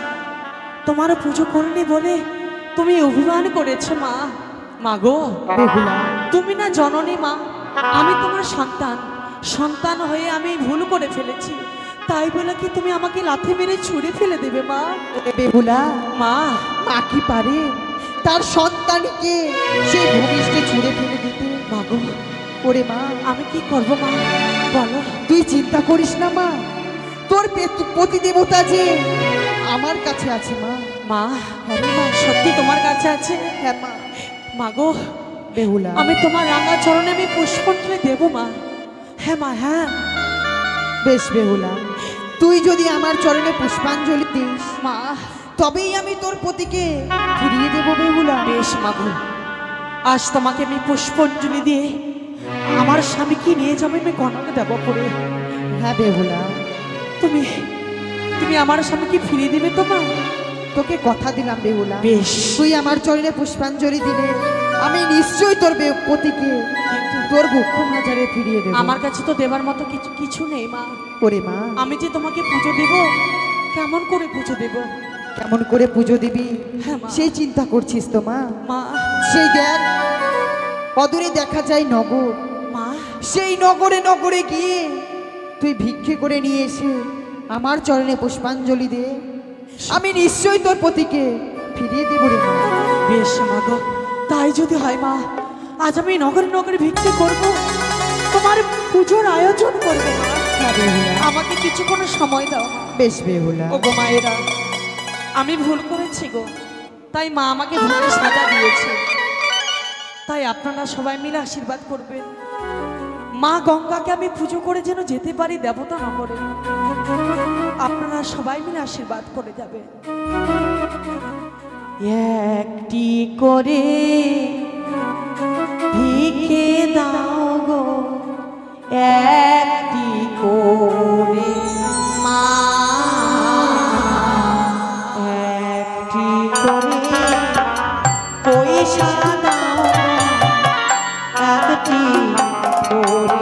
তোমারও পুজো করিনি বলে তুমি অভিমান করেছো মা। মা গো বেহুলা, তুমি না জননী মা, আমি তোমার সন্তান। সন্তান হয়ে আমি ভুল করে ফেলেছি, তাই বলে কি তুমি আমাকে লাথি মেরে ছুঁড়ে ফেলে দেবে মা? বেহুলা, মা, মা কি পারে তার সন্তানকে সেই ভূমিষ্ঠে ছুঁড়ে ফেলে দিতে? মা গো ওরে মা, আমি কি করব মা বলো। তুই চিন্তা করিস না মা, তোর পতি দেবতা যে আমার কাছে আছে মা। মা হ্যাঁ রে মা, সত্যি তোমার কাছে আছে? হ্যাঁ মা। মা গো, বেহুলা, আমি তোমার রাঙা চরণে আমি পুষ্পাঞ্জলি দেবো মা। হ্যাঁ মা, হ্যাঁ। বেশ বেহুলা, তুই যদি আমার চরণে পুষ্পাঞ্জলি দিস মা তবেই আমি তোর পতিকে ফিরিয়ে দেবো বেহুলা। বেশ মা গো, আজ তোমাকে আমি পুষ্পাঞ্জলি দিয়ে আমার স্বামীকে নিয়ে যাবে আমি কনকে দেব করে। হ্যাঁ বেহুলা, তুমি তুমি আমার স্বামীকে ফিরিয়ে দিবে তো মা? তোকে কথা দিলাম বেহুলা, বেশ। তুই আমার চরণে পুষ্পাঞ্জলি দিলে আমি নিশ্চয়ই তোর পতিকে তোর বক্ষ মাঝারে ফিরিয়ে দেবো। আমার কাছে তো দেবার মতো কিছু নেই মা। ওরে মা, আমি যে তোমাকে পুজো দেব, কেমন করে পুজো দেব? কেমন করে পুজো দিবি হ্যাঁ মা। সেই চিন্তা করছিস তো মা? মা সেই দেখ অদূরে দেখা যায় নগর, মা সেই নগরে নগরে গিয়ে তুই ভিক্ষে করে নিয়ে এসে আমার চরণে পুষ্পাঞ্জলি দে, আমি নিশ্চয়ই তোর পতিকে ফিরিয়ে দেবো রে মা। বেশ মা গো, তাই যদি হয় মা, আজ আমি নগরে নগরে ভিক্ষে করব, তোমার পুজোর আয়োজন করবো মা। হ্যাঁ বেহুলা, আমাকে কিছুক্ষণ সময় দাও মা। বেশ বেহুলা। ও গো মায়েরা, আমি ভুল করেছি গো, তাই মা আমাকে ভুলের সাজা দিয়েছে। তাই আপনারা সবাই মিলে আশীর্বাদ করবেন, মা গঙ্গাকে আমি পুজো করে যেন যেতে পারি দেবতা নগরে। আপনারা সবাই মিলে আশীর্বাদ করে যাবেন। একটি করে ভিক্ষে দাও গো, একটি করে মা, একটি করে পয়সা দাও, একটি করে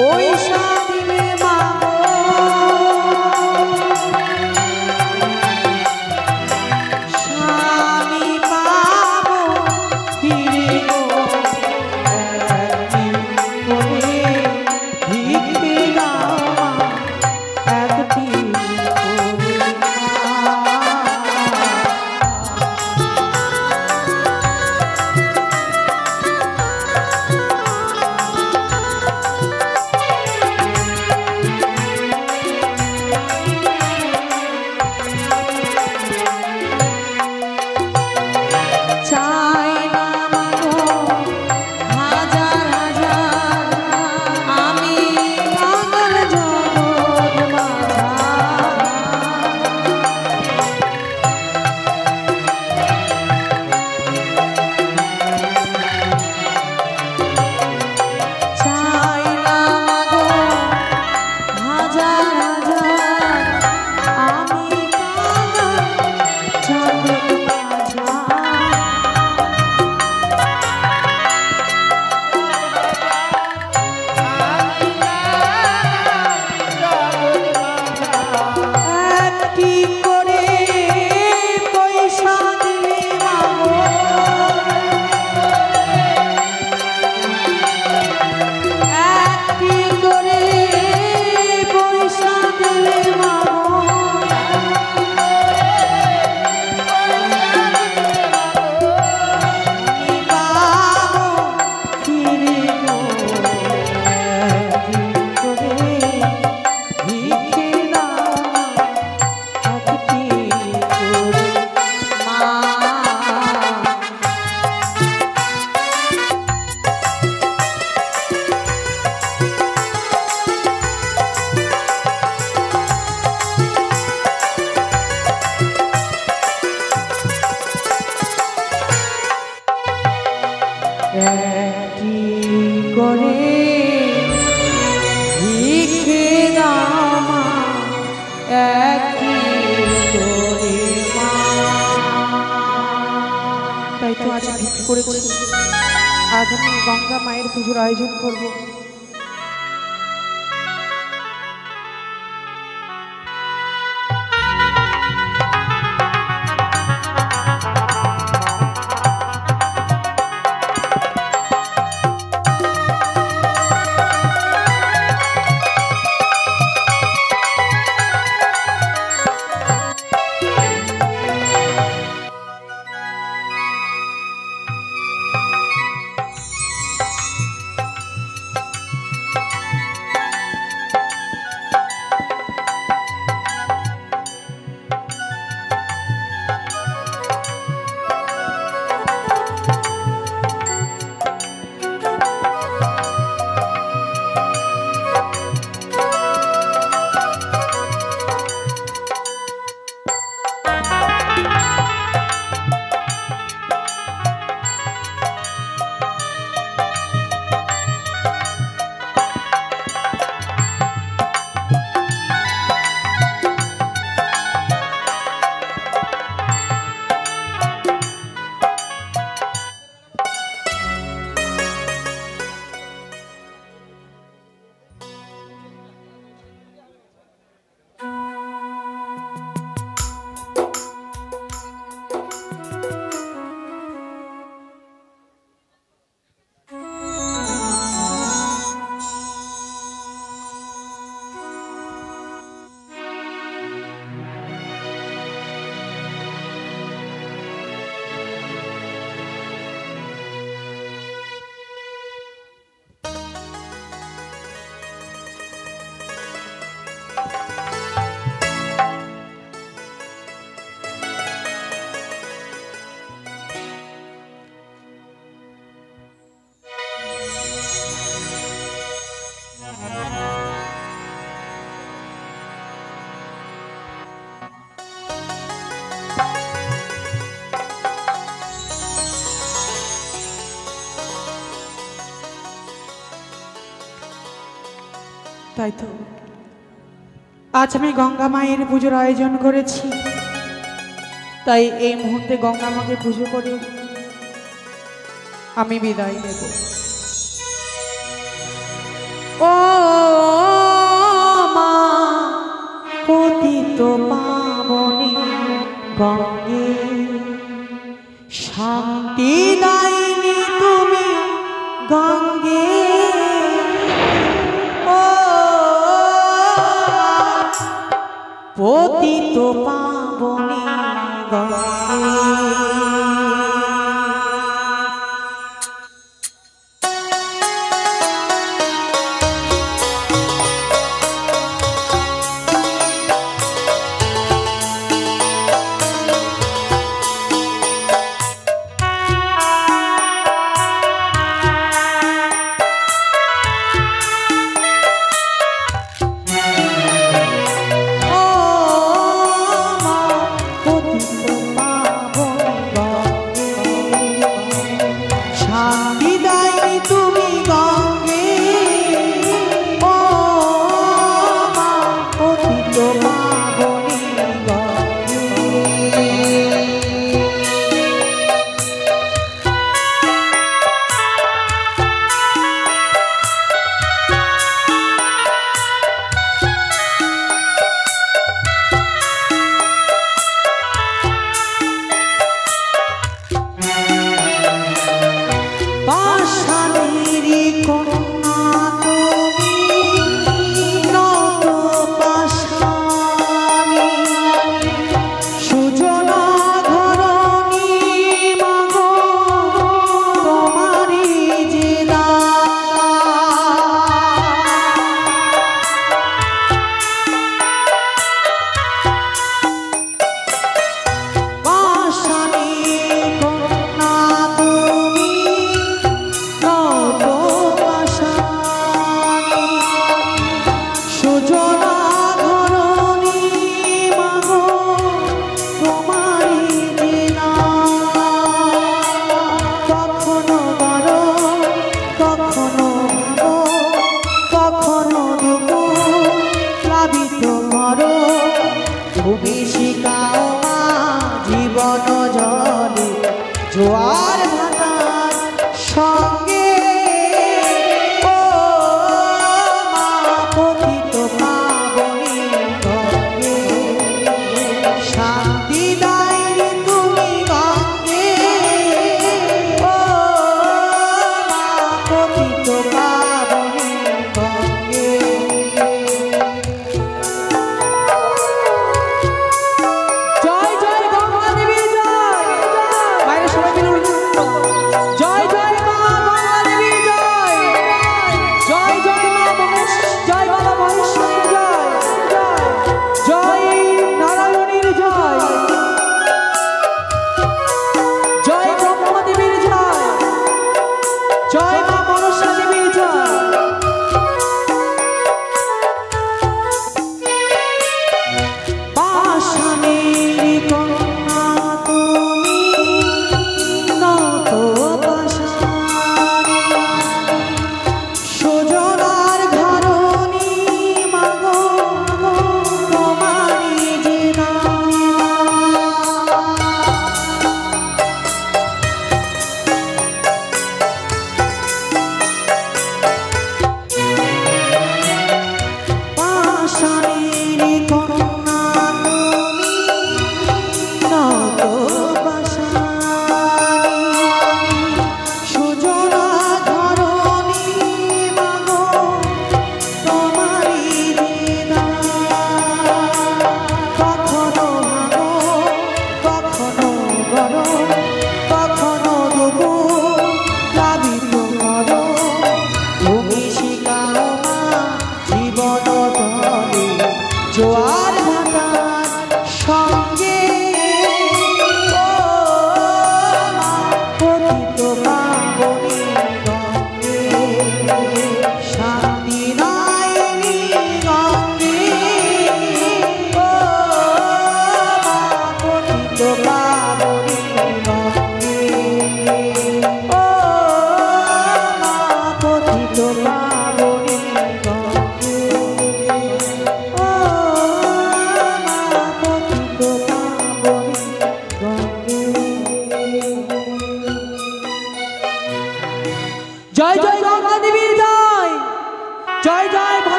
পয়সা দিলে মাগো স্বামী পাবো ফিরে গো একদিন করে ভিক্ষে দাও মা একটি করে চাই না মাগো হাজার হাজার আমি পাগল জগৎ মাঝা চাই না মাগো হাজার হাজার আমি পাগল জগৎ মাঝা একটি করে পয়সা দিলে মাগো একটি করে পয়সা দিলে মাগো আমি পাবো ফিরে গো একদিন করে ভিক্ষে দাও একটি করে মা একটি করে ভিক্ষে দাও মা একটি করে মা তাই তো আজ ভিক্ষে করেছি আজ আমি গঙ্গা মায়ের পুজোর আয়োজন করব তাই তো আজ আমি গঙ্গা মায়ের পুজোর আয়োজন করেছি, তাই এই মুহূর্তে গঙ্গা মাকে পুজো করে আমি বিদায় নেব। ও মা পতিত পাবনী গঙ্গে শান্তি দায়নি তুমি গঙ্গে ও পতিত পাবনী গঙ্গে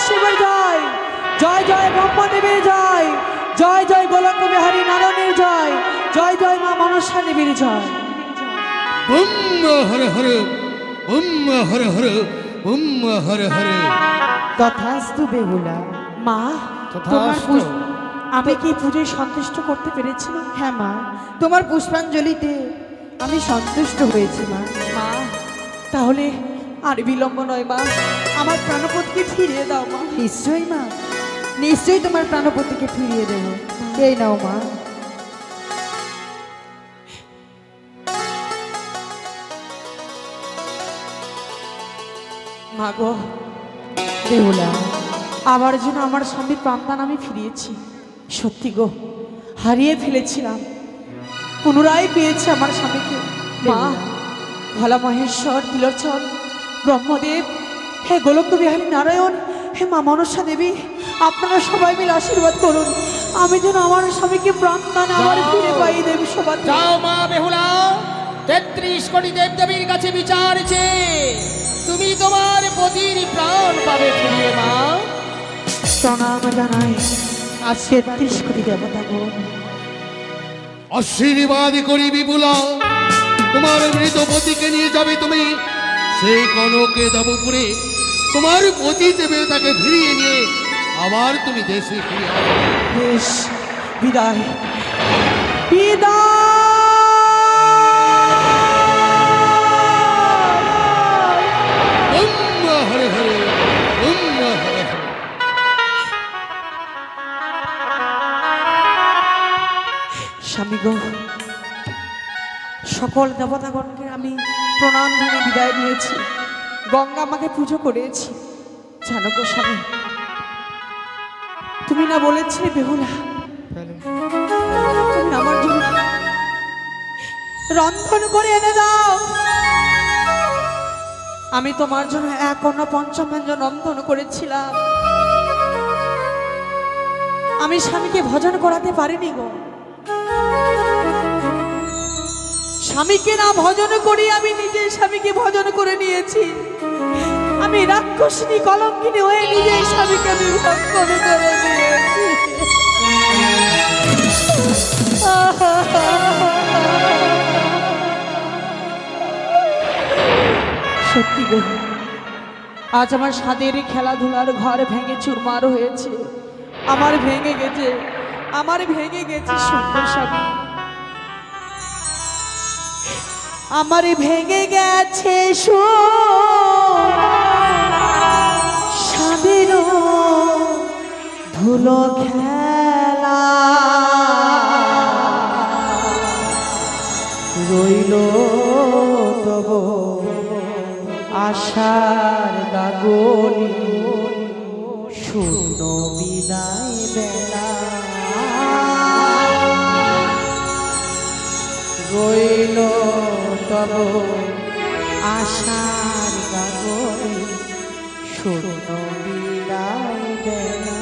শিবের জয়, জয় জয় ব্রহ্মদেবের জয়, জয় জয় গোলক বিহারী নারায়ণের জয়, জয় জয় মা মনসা দেবীর জয়। ওম হর হর, ওম হর হর, ওম হর হর। তথাস্তু বেহুলা। মা, তোমার আমি কি পুজোয় সন্তুষ্ট করতে পেরেছি না? হ্যাঁ মা, তোমার পুষ্পাঞ্জলিতে আমি সন্তুষ্ট হয়েছি মা। মা, তাহলে আর বিলম্ব নয় মা, আমার প্রাণপতিকে ফিরিয়ে দাও মা। নিশ্চয়ই মা, নিশ্চয়ই তোমার প্রাণপতিকে ফিরিয়ে দেব। এই নাও মা। মা গো, বেহুলা, আবার যেন আমার স্বামীর প্রাণদান আমি ফিরিয়েছি। সত্যি গো, হারিয়ে ফেলেছিলাম, পুনরায় পেয়েছি আমার স্বামীকে। মা, ভোলা মহেশ্বর, ত্রিলোচন, ব্রহ্মদেব, হে গোলক বিহারী নারায়ণ, হে মা মনসা দেবী, আপনারা সবাই মিলে আশীর্বাদ করুন, আমি যেন আমার স্বামীকে প্রাণদান আবার ফিরে পাই। দেবী সবাই যাও মা বেহুলা, 33 কোটি দেবদেবীর কাছে বিচারছে, তুমি তোমার পতির প্রাণ পাবে ফিরিয়ে মা। প্রণাম জানাই আজ 33 কোটি দেবতা গো। আশীর্বাদ করি বিপুলা, তোমার মৃত পতিকে নিয়ে যাবে তুমি সেই কনকে দেবপুরে, তোমার পতি দেবে তাকে ফিরিয়ে নিয়ে আবার তুমি দেশে ফিরে আসবে। বেশ, বিদায় বিদায়। ওম হরে হরে, ওম হরে হরে। স্বামী গো, সকল দেবতাগণকে আমি প্রণাম জানিয়ে বিদায় দিয়েছি, গঙ্গা আমাকে পুজো করেছি। জানো গো স্বামী, তুমি না বলেছিলে বেহুলা, তুমি আমার জন্য রন্ধন করে এনে দাও। আমি তোমার জন্য 1 অন্ন 5 ব্যঞ্জন রন্ধন করেছিলাম, আমি স্বামীকে ভজন করাতে পারিনি গো। স্বামীকে না ভজন করি, আমি নিজে স্বামীকে ভজন করে নিয়েছি। আমি রাক্ষসিনী কলঙ্কিনী হয়ে নিজে স্বামীকে আমি ভক্ষণ করে নিয়েছি। সত্যি গো, আজ আমার স্বাদের খেলাধুলার ঘর ভেঙে চুরমার হয়েছে, আমার ভেঙে গেছে, আমার ভেঙে গেছে সুন্দর স্বামী, আমার ভেঙে গেছে স্বামীর ধুলো খেলা, রইল তব আশার গাগলি, শূন্য বিদায় বেলা, রইল তব আশার গাগলি, শূন্য বিদায় বেলা।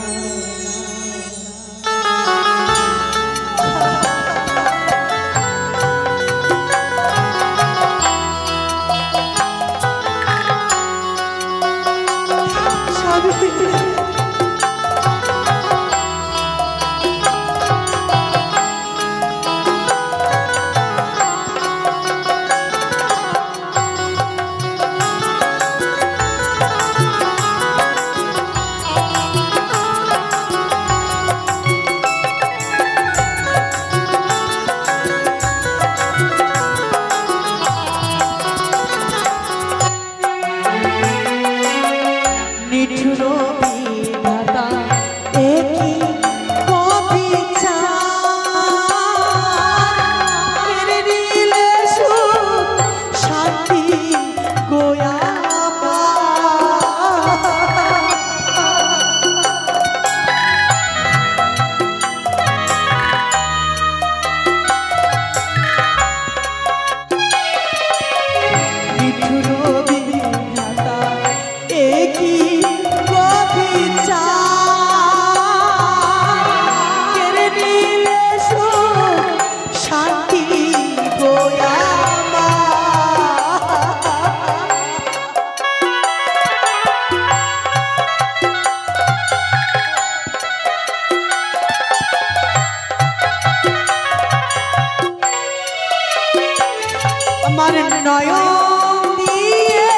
নয়ন দিয়ে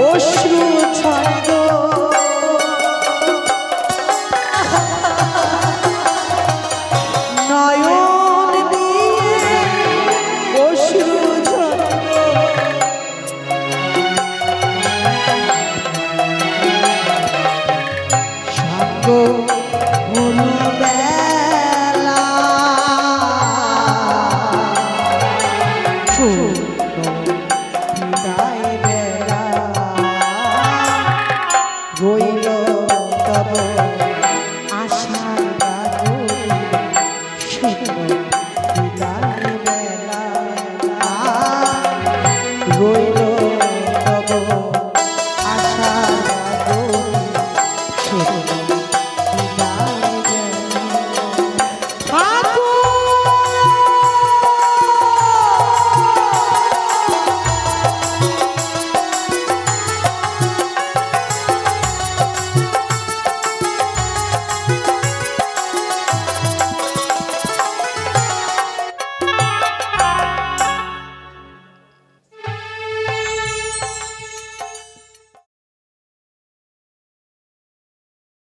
অশ্রু ছন্দ নয়ন দিয়ে অশ্রু ছন্দ সাঙ্গ হলো বেলা বিদায় বেলা রইল তব